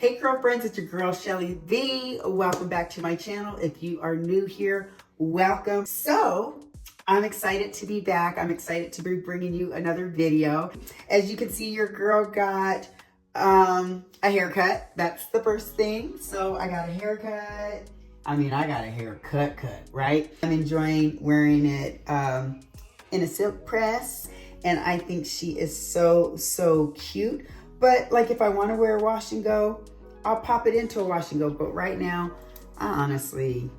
Hey girlfriends, it's your girl Shelly V. Welcome back to my channel. If you are new here, welcome. So I'm excited to be back. I'm excited to be bringing you another video. As you can see, your girl got a haircut. That's the first thing. So I got a haircut. I got a haircut, right? I'm enjoying wearing it in a silk press, and I think she is so cute. But like if I want to wear a wash and go, I'll pop it into a wash and go. But right now, honestly,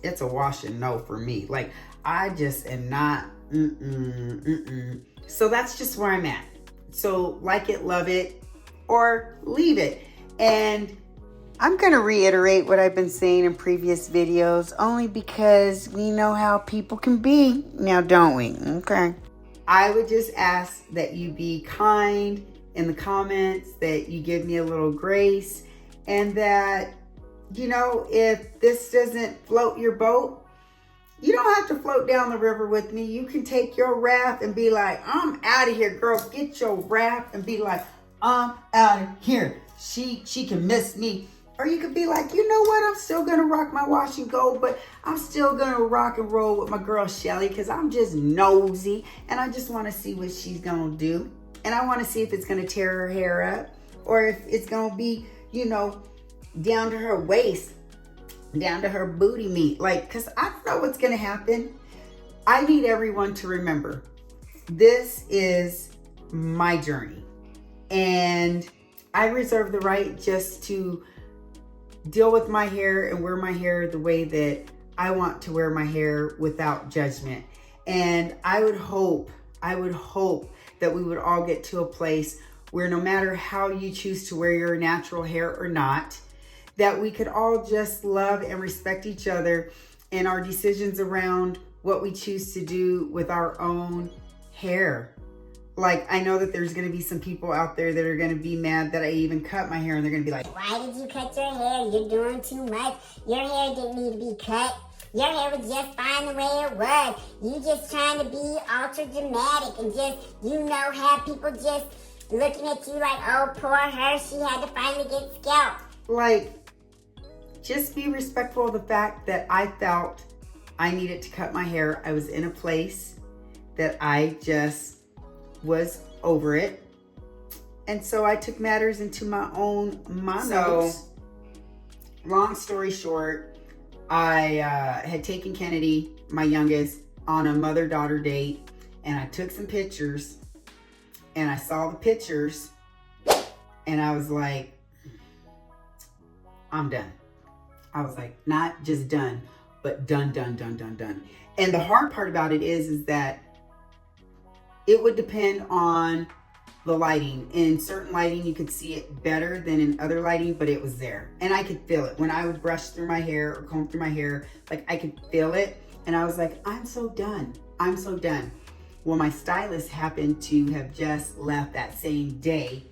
it's a wash and no for me. Like I just am not, So that's just where I'm at. So like it, love it, or leave it. And I'm going to reiterate what I've been saying in previous videos, only because we know how people can be now, don't we? Okay. I would just ask that you be kind in the comments, that you give me a little grace, and that, you know, if this doesn't float your boat, you don't have to float down the river with me. You can take your raft and be like, I'm out of here, girl. Get your raft and be like, I'm out of here. She can miss me. Or you could be like, you know what? I'm still going to rock my wash and go, but I'm still going to rock and roll with my girl Shelly because I'm just nosy and I just want to see what she's going to do. And I want to see if it's going to tear her hair up or if it's going to be, you know, down to her waist, down to her booty meat. Like, because I don't know what's going to happen. I need everyone to remember, this is my journey. And I reserve the right just to deal with my hair and wear my hair the way that I want to wear my hair without judgment. And I would hope that we would all get to a place where no matter how you choose to wear your natural hair or not, that we could all just love and respect each other and our decisions around what we choose to do with our own hair. Like, I know that there's gonna be some people out there that are gonna be mad that I even cut my hair, and they're gonna be like, why did you cut your hair? You're doing too much. Your hair didn't need to be cut. Your hair was just fine the way it was. You just trying to be ultra dramatic and just, you know, have people just looking at you like, oh, poor her, she had to finally get scalped. Like, just be respectful of the fact that I felt I needed to cut my hair. I was in a place that I just was over it. And so I took matters into my own hands. So, long story short, I had taken Kennedy, my youngest, on a mother-daughter date, and I took some pictures, and I saw the pictures, and I was like, I'm done. I was like, not just done, but done. And the hard part about it is that it would depend on the lighting. In certain lighting, you could see it better than in other lighting, but it was there. And I could feel it. When I would brush through my hair or comb through my hair, like I could feel it. And I was like, I'm so done. I'm so done. Well, my stylist happened to have just left that same day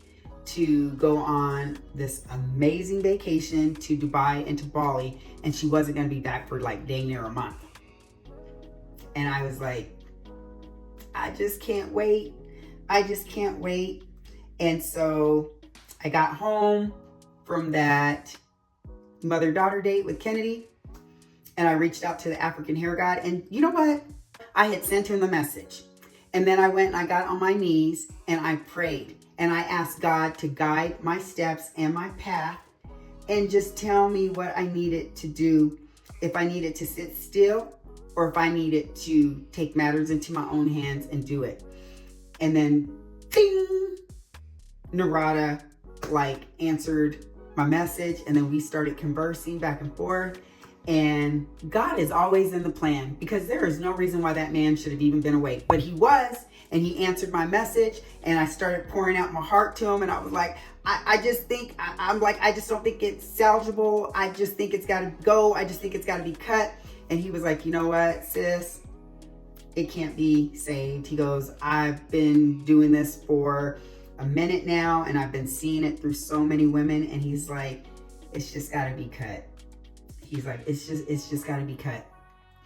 to go on this amazing vacation to Dubai and to Bali. And she wasn't going to be back for like dang near a month. And I was like, I just can't wait. I just can't wait. And so I got home from that mother-daughter date with Kennedy, and I reached out to the African hair god. And you know what? I had sent him the message. And then I went and I got on my knees and I prayed. And I asked God to guide my steps and my path and just tell me what I needed to do. If I needed to sit still or if I needed to take matters into my own hands and do it. And then, ding, Narada answered my message, and then we started conversing back and forth. And God is always in the plan, because there is no reason why that man should have even been awake, but he was, and he answered my message, and I started pouring out my heart to him, and I was like, I just don't think it's salvageable. I just think it's got to go. I just think it's got to be cut. And he was like, you know what, sis? It can't be saved. He goes, I've been doing this for a minute now, and I've been seeing it through so many women. And he's like, it's just got to be cut. He's like, it's just got to be cut.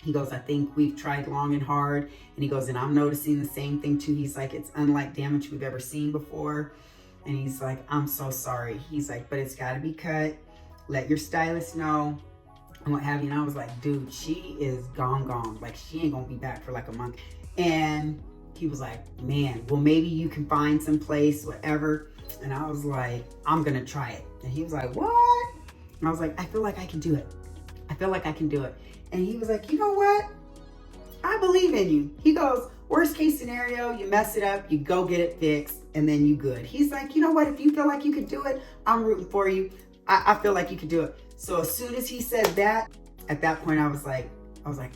He goes, I think we've tried long and hard. And he goes, and I'm noticing the same thing too. He's like, it's unlike damage we've ever seen before. And he's like, I'm so sorry. He's like, but it's got to be cut. Let your stylist know and what have you. And I was like, dude, she is gone. Like, she ain't gonna be back for like a month. And he was like, man, well, maybe you can find some place, whatever. And I was like, I'm gonna try it. And he was like, what? And I was like, I feel like I can do it. I feel like I can do it. And he was like, you know what? I believe in you. He goes, worst case scenario, you mess it up, you go get it fixed, and then you good. He's like, you know what? If you feel like you could do it, I'm rooting for you. I feel like you could do it. So as soon as he said that, at that point, I was like,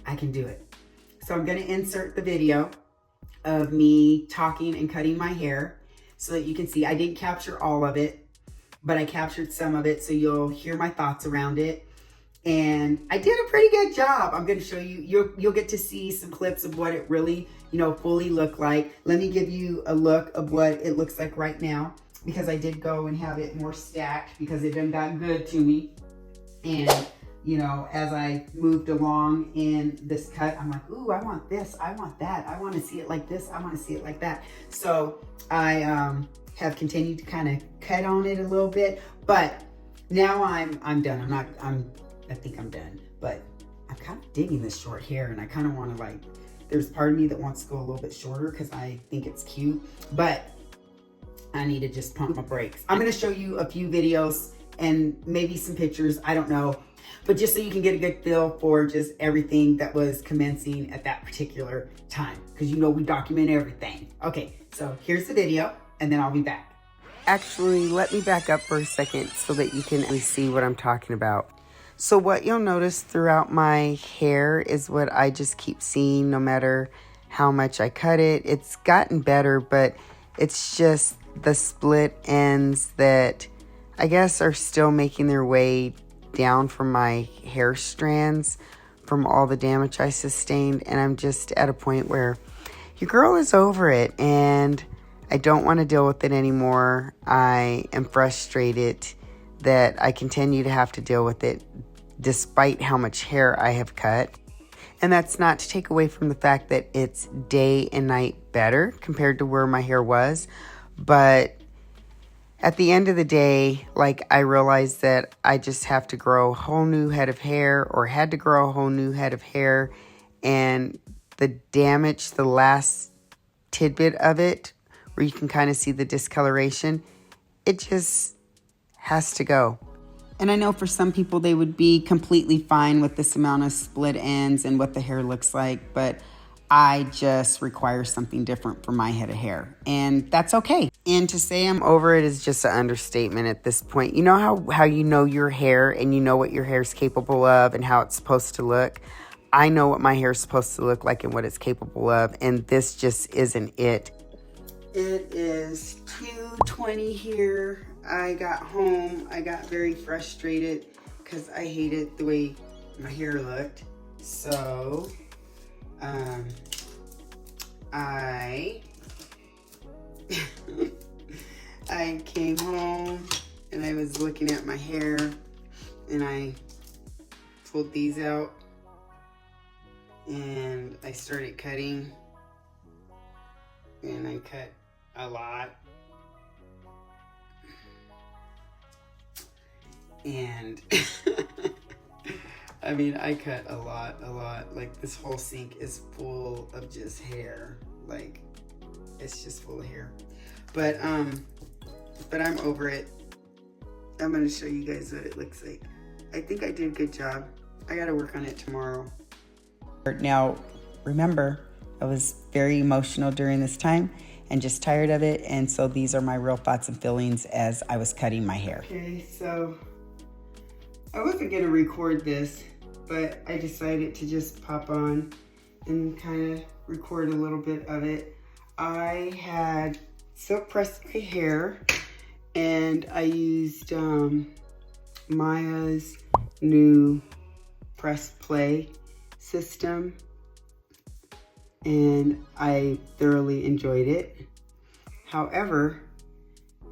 I can do it. So I'm gonna insert the video of me talking and cutting my hair so that you can see. I didn't capture all of it, but I captured some of it, so you'll hear my thoughts around it. And I did a pretty good job. I'm going to show you. You'll get to see some clips of what it really, fully looked like. Let me give you a look of what it looks like right now, because I did go and have it more stacked because it done got good to me. And, as I moved along in this cut, I'm like, ooh, I want this. I want that. I want to see it like this. I want to see it like that. So I have continued to kind of cut on it a little bit, but now I'm done. I think I'm done, but I'm kind of digging this short hair, and I kind of want to there's part of me that wants to go a little bit shorter because I think it's cute, but I need to just pump my brakes. I'm going to show you a few videos and maybe some pictures. I don't know, but just so you can get a good feel for just everything that was commencing at that particular time, because we document everything. Okay, so here's the video, and then I'll be back. Actually, let me back up for a second so that you can really see what I'm talking about. So what you'll notice throughout my hair is what I just keep seeing no matter how much I cut it. It's gotten better, but it's just the split ends that I guess are still making their way down from my hair strands from all the damage I sustained. And I'm just at a point where your girl is over it and I don't want to deal with it anymore. I am frustrated that I continue to have to deal with it despite how much hair I have cut. And that's not to take away from the fact that it's day and night better compared to where my hair was. But at the end of the day, I realized that I just have to grow a whole new head of hair, or had to grow a whole new head of hair. And the damage, the last tidbit of it, where you can kind of see the discoloration, it just has to go. And I know for some people they would be completely fine with this amount of split ends and what the hair looks like, but I just require something different for my head of hair, and that's okay. And to say I'm over it is just an understatement at this point. You know how you know your hair and you know what your hair is capable of and how it's supposed to look? I know what my hair is supposed to look like and what it's capable of, and this just isn't it. It is 2:20 here. I got home. I got very frustrated because I hated the way my hair looked. So, I came home and I was looking at my hair and I pulled these out and I started cutting, and I cut a lot. And I mean, I cut a lot. This whole sink is full of just hair. It's just full of hair. But I'm over it. I'm gonna show you guys what it looks like. I think I did a good job. I gotta work on it tomorrow. Now, remember, I was very emotional during this time and just tired of it. And so these are my real thoughts and feelings as I was cutting my hair. Okay, so I wasn't gonna record this, but I decided to just pop on and kind of record a little bit of it. I had silk pressed my hair and I used Maya's new press play system, and I thoroughly enjoyed it. However,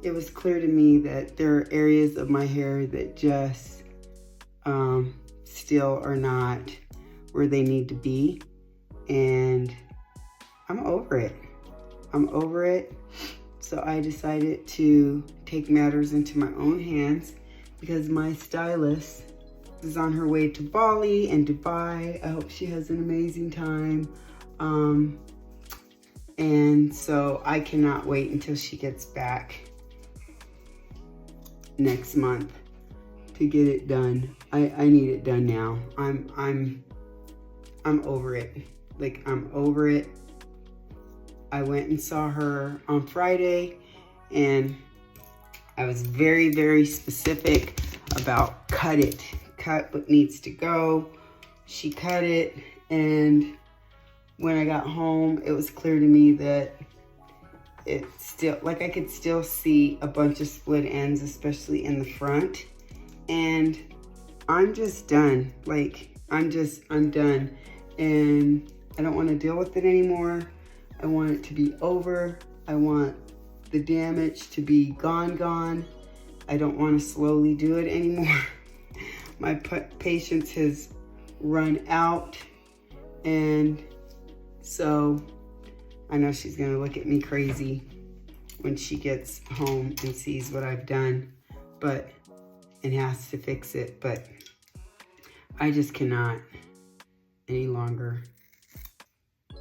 it was clear to me that there are areas of my hair that just still are not where they need to be, and I'm over it. So I decided to take matters into my own hands because my stylist is on her way to Bali and Dubai. I hope she has an amazing time. And so I cannot wait until she gets back next month to get it done. I need it done now. I'm over it. Like, I'm over it. I went and saw her on Friday, and I was very, very specific about cut what needs to go. She cut it, and when I got home, it was clear to me that it still, like, I could still see a bunch of split ends, especially in the front. And I'm just done. Like, I'm done. And I don't want to deal with it anymore. I want it to be over. I want the damage to be gone. I don't want to slowly do it anymore. My patience has run out. And so I know she's gonna look at me crazy when she gets home and sees what I've done, and has to fix it. But I just cannot any longer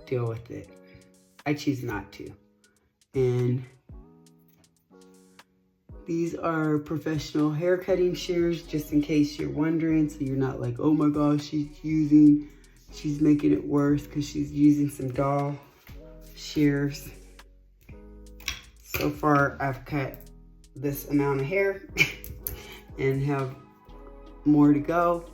deal with it. I choose not to. And these are professional hair cutting shears, just in case you're wondering, so you're not like, oh my gosh, she's making it worse because she's using some doll shears. So far, I've cut this amount of hair and have more to go.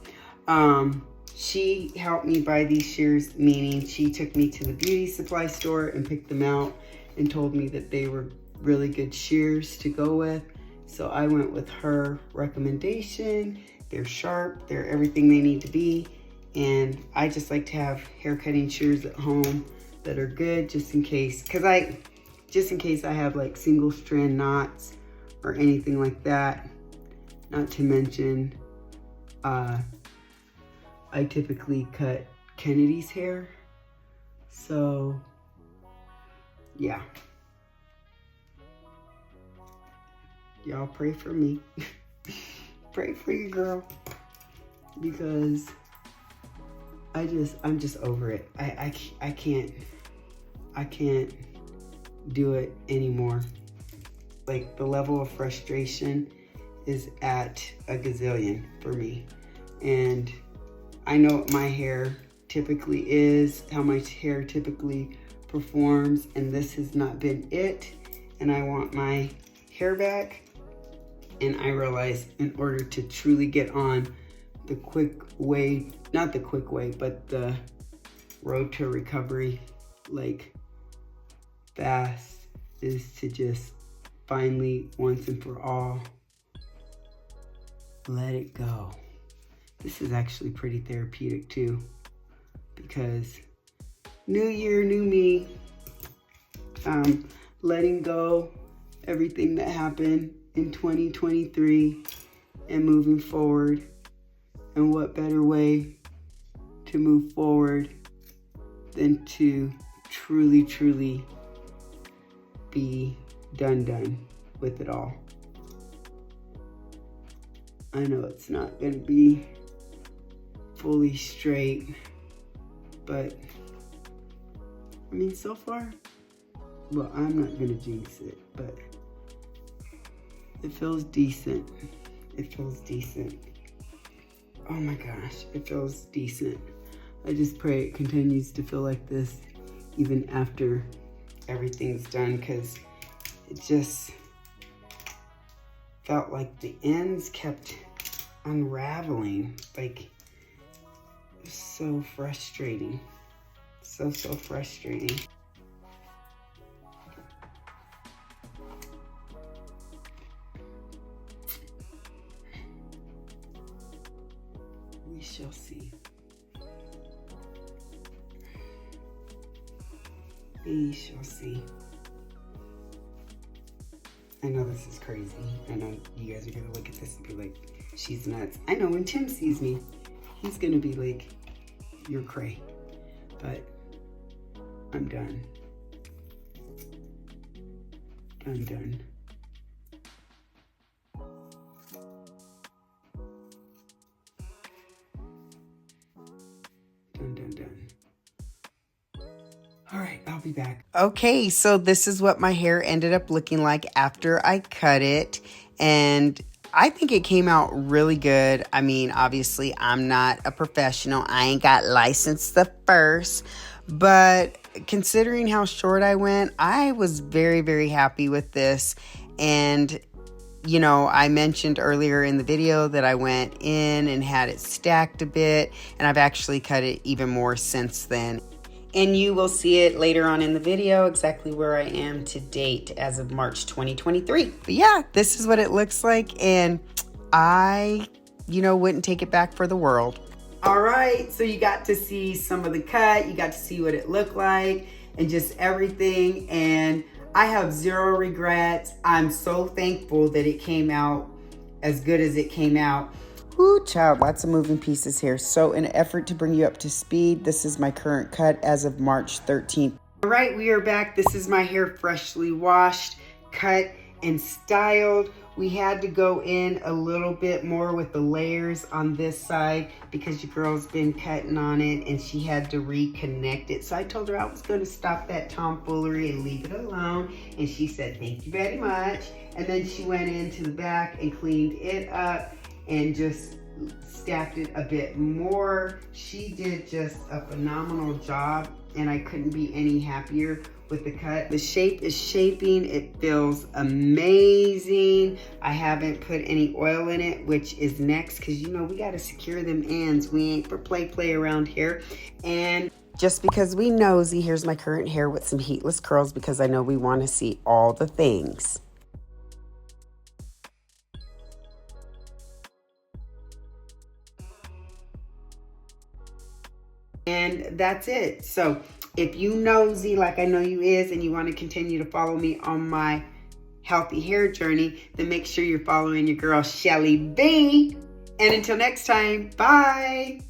She helped me buy these shears, meaning she took me to the beauty supply store and picked them out and told me that they were really good shears to go with. So I went with her recommendation. They're sharp, they're everything they need to be. And I just like to have hair cutting shears at home that are good, just in case I have like single strand knots or anything like that. Not to mention, I typically cut Kennedy's hair. So yeah. Y'all pray for me. Pray for your girl, because I'm just over it. I can't do it anymore. Like, the level of frustration is at a gazillion for me. And I know what my hair typically is, how my hair typically performs, and this has not been it. And I want my hair back. And I realize, in order to truly get on the quick way, not the quick way, but the road to recovery, like, fast, is to just finally, once and for all, let it go. This is actually pretty therapeutic too, because new year, new me, letting go everything that happened in 2023 and moving forward. And what better way to move forward than to truly be done with it all. I know it's not going to be fully straight, but I mean, so far, well, I'm not going to jinx it, but it feels decent. It feels decent. Oh my gosh, it feels decent. I just pray it continues to feel like this even after everything's done, because it just felt like the ends kept unraveling. Like, it was so frustrating. So frustrating. We shall see. We shall see. I know this is crazy. I know you guys are gonna look at this and be like, she's nuts. I know when Tim sees me, he's gonna be like, you're cray. But I'm done. Done, done. Done, done, done. All right, I'll be back. Okay, so this is what my hair ended up looking like after I cut it. And I think it came out really good. I mean, obviously, I'm not a professional. I ain't got licensed the first. But considering how short I went, I was very, very happy with this. And you know, I mentioned earlier in the video that I went in and had it stacked a bit, and I've actually cut it even more since then. And you will see it later on in the video exactly where I am to date as of March 2023. But yeah, this is what it looks like, and I, wouldn't take it back for the world. All right, so you got to see some of the cut, you got to see what it looked like, and just everything, and I have zero regrets. I'm so thankful that it came out as good as it came out. Ooh, child, lots of moving pieces here. So in an effort to bring you up to speed, this is my current cut as of March 13th. All right, we are back. This is my hair freshly washed, cut, and styled. We had to go in a little bit more with the layers on this side because your girl's been cutting on it and she had to reconnect it. So I told her I was going to stop that tomfoolery and leave it alone. And she said, thank you very much. And then she went into the back and cleaned it up and just stacked it a bit more. She did just a phenomenal job and I couldn't be any happier with the cut. The shape is shaping. It feels amazing. I haven't put any oil in it, which is next because we got to secure them ends. We ain't for play around here. And just because we nosy, here's my current hair with some heatless curls because I know we want to see all the things. And that's it. So if you nosy like I know you is and you want to continue to follow me on my healthy hair journey, then make sure you're following your girl Shelly B. And until next time, bye.